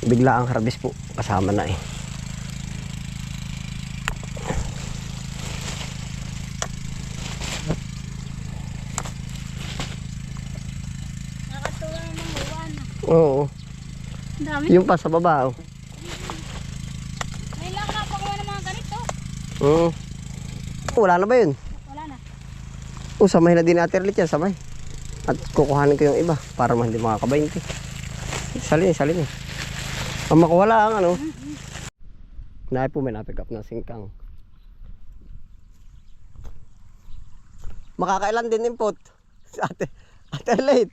Bigla ang harvest po. Kasama na eh. Nakatuwa ng uwan. Oo. Dami. Yung pa sa baba. Oh. May lang napakuha ng mga ganito. Oo. Wala na ba yun? Wala na. Samay na din natin ulit yan. Samay. At kukuhanin ko yung iba. Para hindi makakabayin. Salin. Ang makuha lang ano. Naay po may na-pick up ng singkang. Makakailan din input. Ate late.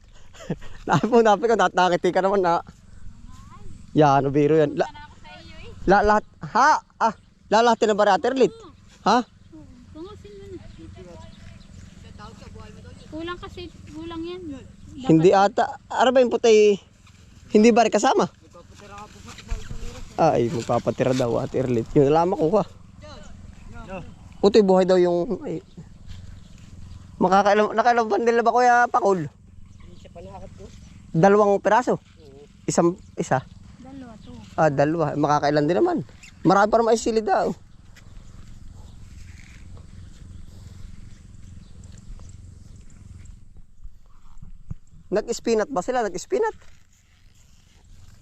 Naay po na-pick up. Nakakiti ka naman na. Yan, biro yan. Sana ako sa iyo eh. Lahat. Ha? Lalahatin na ba rin Ate Erlit? Ha? Tungusin mo na. Kulang kasi, kulang yan. Hindi ata. Ano ba yung putay? Hindi ba rin kasama? Ay, magpapatira daw Ate Erlit. Yun, alam ko ka. Putoy, buhay daw yung... Ay. Nakailang bandil na ba Kuya Pakul? Dalawang piraso? Isa? Dalawa to. Dalawa. Makakailan din naman. Marami pa naman isilid daw. Nag-spinat ba sila? Nag-spinat?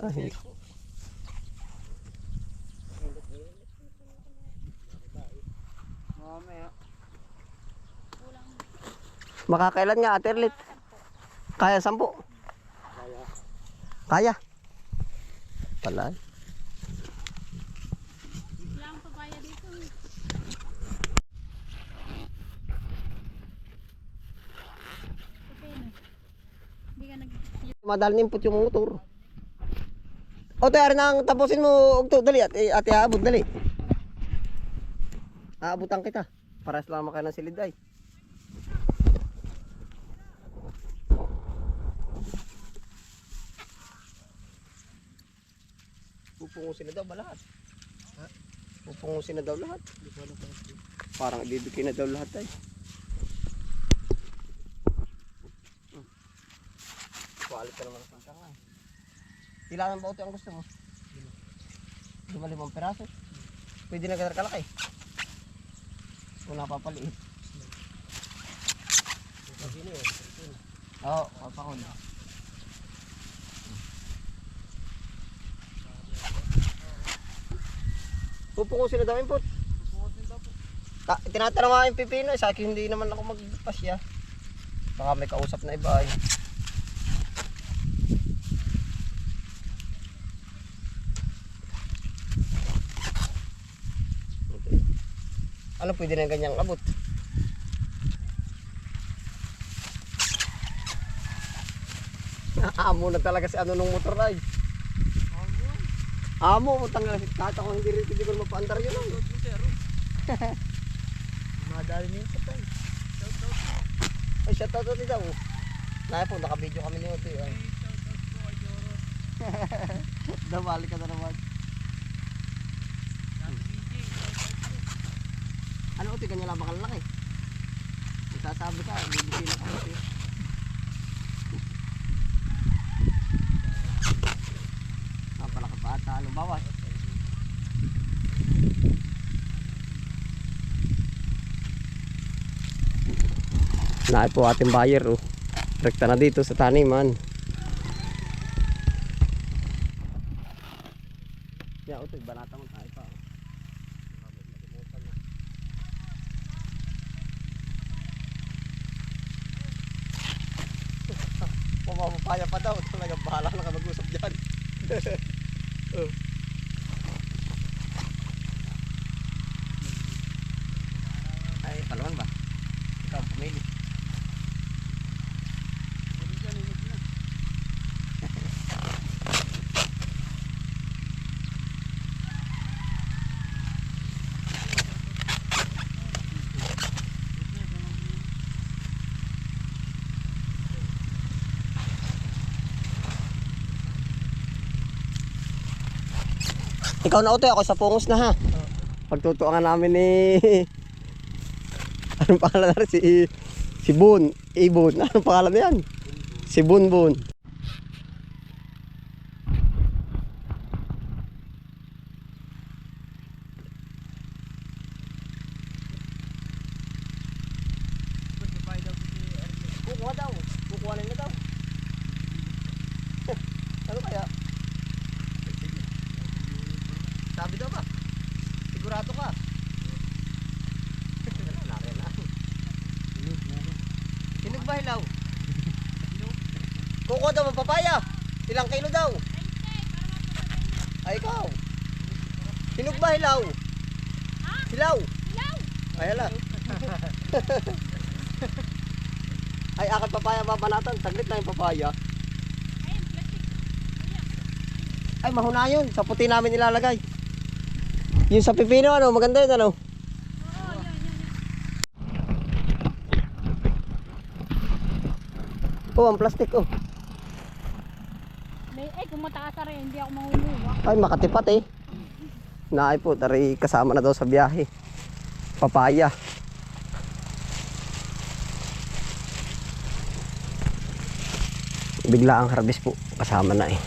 Ay. Makakailan nga Ate Erlit? Kaya 10? Kaya? Pala. Wala ang papaya dito. Okay na. Hindi ka nag... Madali nimpot yung motor. O tayo nang tapusin mo ugto dali ate aabot dali. Aabutan kita. Paras lang maka ng silid ay. Pupungusin na daw ba lahat? Ha? Pupungusin na daw lahat. Parang ibibigay na daw lahat ay. Kualit ka naman sa kanya. Ilan ba ito ang gusto mo? 5 peraso. Pwede na ganun kalaki. Kung napapaliit. Oo, papakon. Pupungusin na daw yung pot. Tinatanong nga yung pipino. Sa akin hindi naman ako magpasya. Baka may kausap na iba ay. Ano pwede na ganyang abot? Amo na talaga si ano nung motor ride. Amo, tanggal si tata ko hindi ko mapaandar yun. Madali niyo sa tay. Ay, shout out to daw. Nay po, naka-video kami ni Otoy. Dabali ka na naman. Ano Otoy, ganyan lang bakal laki. Isasabi ka, bibigyan na ka Otoy. Napalaki pa ata, anong bawas? Naay po ating buyer oh. Rekta na dito sa taniman. Ya Otoy, banata mo tayo pa. Pumapapaya pa daw. Talaga bahala na ka mag-usap dyan. Ay, palawan ba? Ikaw, pumili. Ikaw na Otoy, ako sa pungos na ha. Pagtutuangan namin ni anong pangalan na rin? Si Boon. Ibon. Anong pangalan na yan? Si Boon. Ano kaya? Sabi daw ba? Sigurado ka? Wala na rin ah. Hinog ba hilaw? Kuko daw ang papaya. Ilang kilo daw? Ay ikaw. Hinog ba hilaw? Hilaw? Hilaw! Ay hala. Ay akat papaya babanatan. Saglit na yung papaya. Ayun, plastic. Ay mahuna yun. Sa puti namin ilalagay. Yung sa pipino ano, maganda yun ano. Oo, yan. Oh, ang plastic oh. Ay, kung mataas na rin, hindi ako mahuluwa. Ay makatipat eh. Naay po, tari kasama na daw sa biyahe. Papaya. Bigla ang harvest po, kasama na eh.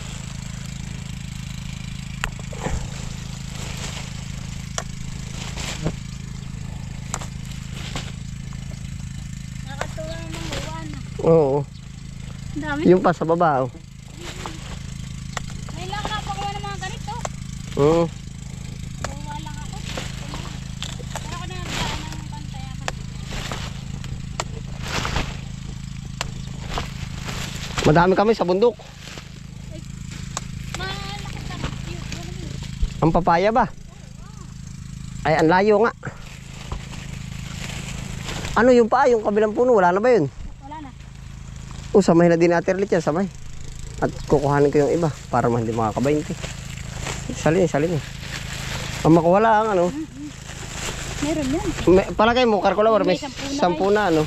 Nakatuwa ng buwan. Oo, Ang dami. yung pa sa baba oh. May lang napakuha ng mga ganito. Oo. Buwa lang ako. Kaya ako na nagdaan ng pantayakan. Madami kami sa bundok. Malaki ka na. Ang papaya ba? Ay, ang layo nga. Ano yung pa? Yung kabilang puno, wala na ba yun? Wala na. O, samay na din natin ulit yan, samay. At kukuhanin ko yung iba para hindi makakabainte. Salin eh. Ang makuwala ang ano. Meron yan. Palagay mo, karkulawar, may May 10 na ano.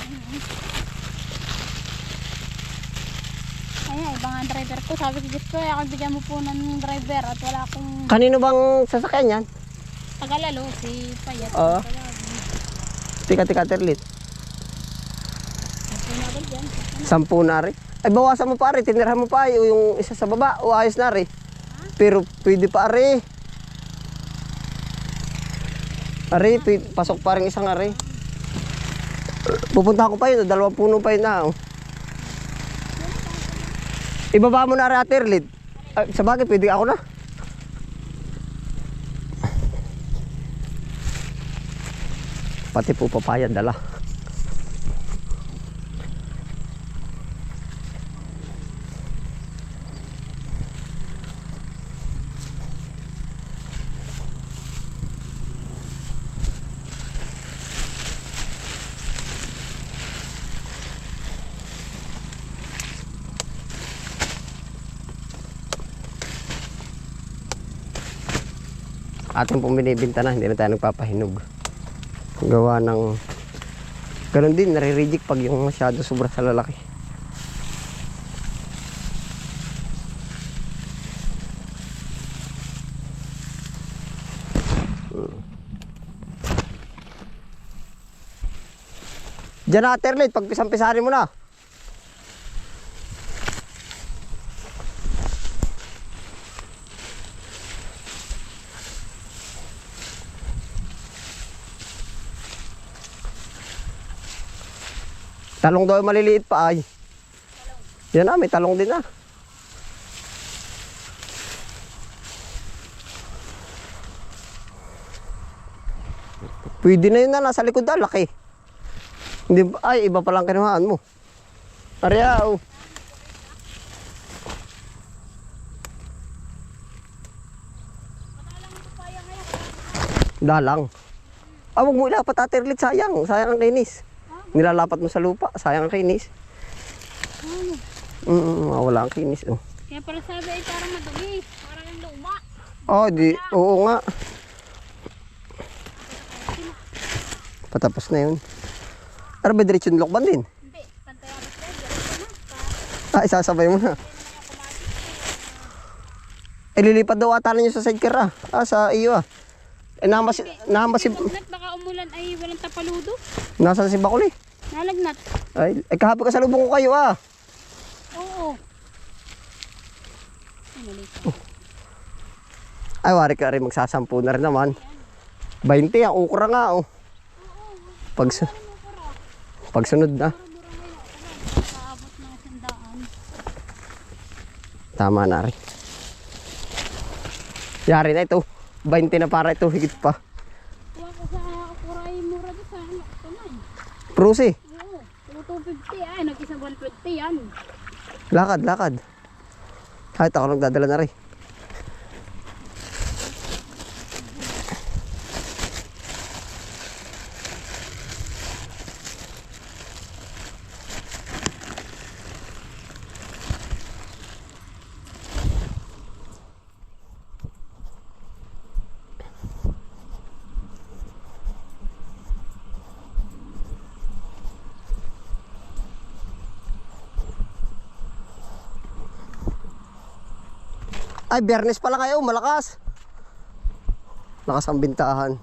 Ayan, ibang ang driver ko. Sabi ko, gusto ako bigyan mo po ng driver at wala akong Kanino bang sasakyan yan? tagalalo, si Payat. Oo. Tika terlit. Pinagod yan. 10 na rin. Ay, bawasan mo pare, tinirahan mo pa yung isa sa baba o ayos na rin. Pero pwede pa rin. Ari, pasok pa rin isang ari. Pupunta ko pa yun, 2 puno pa yun na. Oh. Ibaba mo na rin ate Erlid. Sa bagay, pwede ako na. Pati po papaya dala. Ating pong binibinta na, hindi na tayo nagpapahinog. Gawa ng ganun din, nare-reject pag yung masyado sobra sa lalaki. Diyan na Terlit, pag pisang-pisarin mo na. Talong daw yung maliliit pa ay. Yan na, may talong din na. Pwede na yun na, nasa likod na, laki. Hindi, ay, iba palang kinuhaan mo. Arya, oh. Dalang. Ah, wag mo ilapat aterlit, sayang. Sayang ang kinis. Nilalapat mo sa lupa, sayang ang kinis. Wala ang kinis, oh. Kaya pala sabi ay parang madumi. Parang yung luma. Oh, oo nga. Patapos na yun. Ano ba diretso ng lokban din? Hindi, pantayabas na. Diretso na. Isasabay mo na. Ililipat daw ata ninyo sa sidecar sa iyo nahambas si... Lagnat, baka umulan ay walang tapaludo. Nasaan si Bakuli? Nalagnat. Ay, kahapon ka sa lubong ko kayo Oo. Ay, mali ka. Ay, wari ka rin magsasampu na rin naman. 20 ang ukra nga Pagsunod na. Paabot ng 100. Tama na rin. Yari na ito. 20 na para ito, higit pa. Kuha ko sa kuray mura doon sa kamay. Prusi. Oo, 250 ay, nag-isa 120 yan. Lakad, lakad. Kahit ako nagdadala na rin. Ay, Biyernes pala kayo, malakas. Lakas ang bintahan.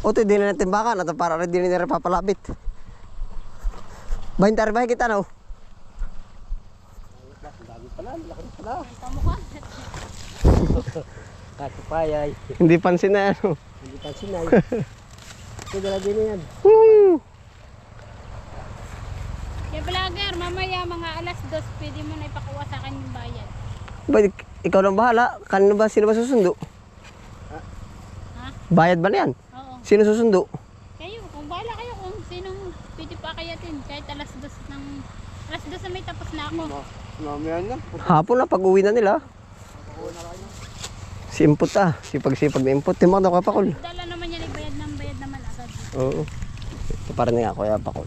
O, ito din na timbakan at para rin din na papalabit. 20 arbahe kita, no? Kita mo ka. Katupayay. Hindi pansin na ano. Hindi pa sinay. Ito dala din yan. Woo! Kaya vlogger, mamaya mga alas 2, pwede mo na ipakuha sa akin yung bayad. Ba, ikaw lang bahala. Kanino ba, sino ba susundo? Ha? Bayad ba na yan? Oo. Sino susundo? Kayo, kung bahala kayo kung sinong pwede pa kayatin. Kahit alas 2 na may tapos na ako. Mamaya na. Hapon na, pag-uwi na nila. Si input sipag-sipag na input. Timang daw ka pakul. Dala naman yan, bayad naman agad. Oo. Ito para na nga, kuya pakul.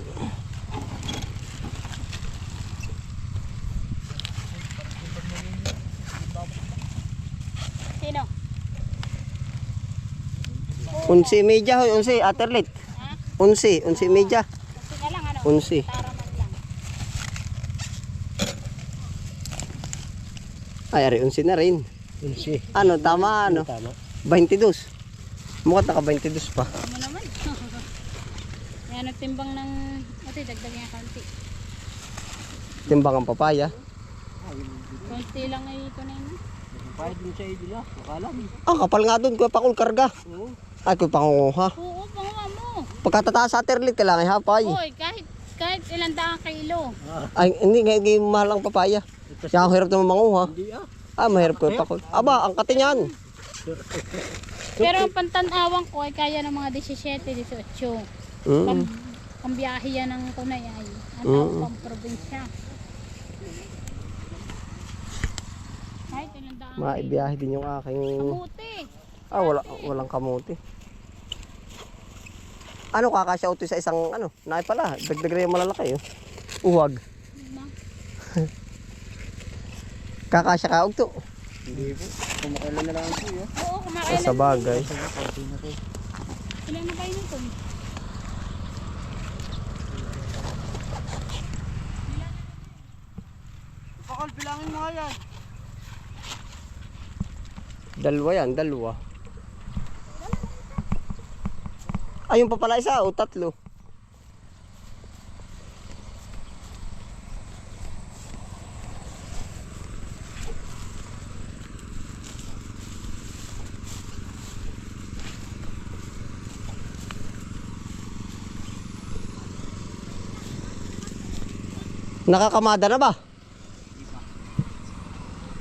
Sino? Unsi media hoy, unsi, aterlit. Ha? Unsi media. Kasi na lang ano? Unsi. Tara man lang. Ay, ari, unsi na rin. Unsi. Ano, tama, ano? Tama. 22. Mukhang naka 22 pa. Ano naman? Yan, nagtimbang ng... Ate, dagdag niya kaunti. Timbang ang papaya. Kaunti lang ay ito na yun. Pahit din sa idila. Akala mo. Ah, kapal nga doon, kuya pakul karga. Oo. Ay, kuya pakunguha. Oo, panguha mo. Pagkatataas sa aterlit, kailangan hapay. Oy, kahit ilang daang kilo. Ay, hindi, ngayon mahal ang papaya. Kaya ako hirap naman manguha. Hindi ah. Ah, mahirap ko pakul. Aba, ang kati niyan. Pero ang pantanawang ko ay kaya ng mga 17, 18. Mm. Pambiyahe yan ng tunay ay. Ang tawag pang probinsya. Kahit ilang daang Maibiyahe din yung aking... kamuti. Ah, walang kamuti. Ano, kakasya utoy sa isang, ano, naay pala. Dagdag rin yung malalaki, oh. Uwag. Kakasya ka, ugto. Hindi po. Kumakailan na lang po yun. Oo, kumakailan. Sa bagay. Ilan na kayo nito? Pakal, bilangin mo nga yan. Dalawa yan, dalawa. Ayun pa pala isa, o tatlo. Nakakamada na ba?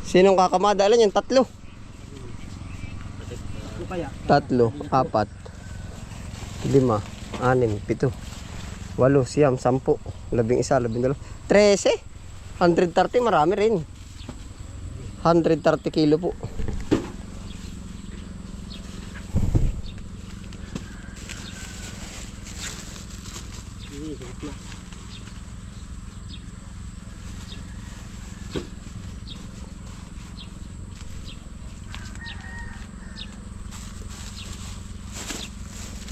Sinong kakamada? Alam yan, tatlo. Kaya. 3, 4, 5, 6, 7, 8, 8, 9, 10, 11, 12, 13. 130, marami rin. 130 kilo po.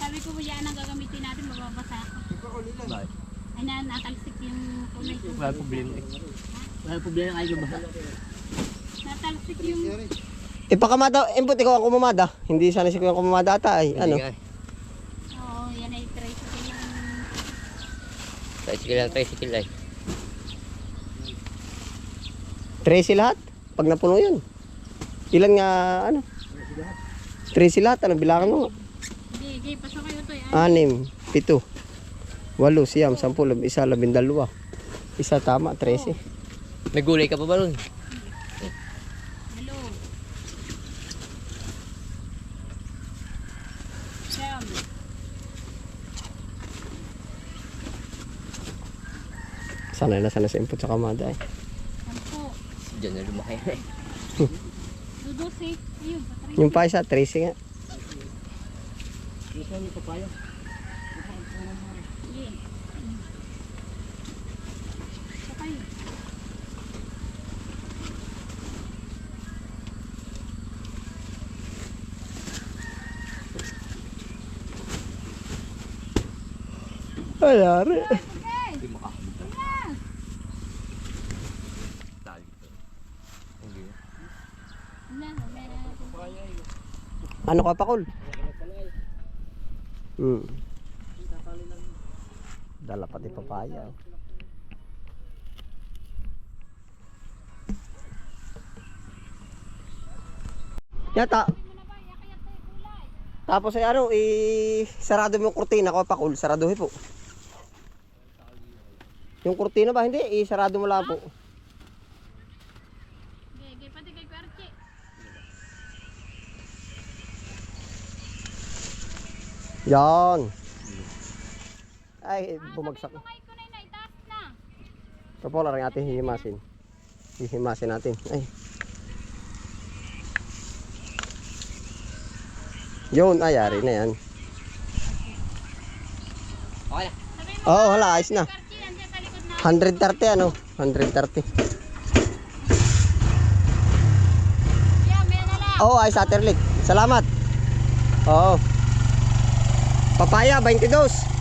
Sabi ko yan ang gagamitin natin, mababasa ako. Ay natalsik yung kulay ko. Wala problema. Wala problema ay ba? Natalsik yung... Ipakamada, input ikaw ang kumamada. Hindi sana si kuya ang kumamada ata ay. Ano? Oo, yan ay tricycle yung... Tricycle ay. 13 lahat. Pag napuno yun. Ilan nga, ano? 13 lahat. Ano, bilangan mo? Hindi, pasok kayo to. Ay, 6, 7, 8, siyam, 10, 11, 12. Isa tama, 13. May gulay ka pa ba nun? hello. Siyam. Sanay na sana sa input sa kamada eh. 10. Diyan na lumaki. Dudusi. Ayun, patry. Yung pa isa, 13 nga. Gusto niyo papaya? Sige. Sakay. Ayari. Okay. Hindi makakamit. Yes. Tali. Hindi. Ano ka pa, Kol? Dala pati papaya. Yata. Tapos ay ano, sarado mo yung kurtina ko pa, Kol. Saraduhin po. Yung kurtina ba? Hindi, sarado mo lang po. Okay, pati kay Kwarche. Yan. Ay, bumagsak. Bungay ko na itaas na. Ito po lang ating hihimasin. Hihimasin natin. Ay. Yun, ayari na yan. Okay na. Sabihin mo, Oo, oh, hala, ayos na. Kwarche, andyan sa likod na. 130 ano? 130. Yeah, may na lang. Oo, ay Saturday. Salamat. Oo. Papaya, 22.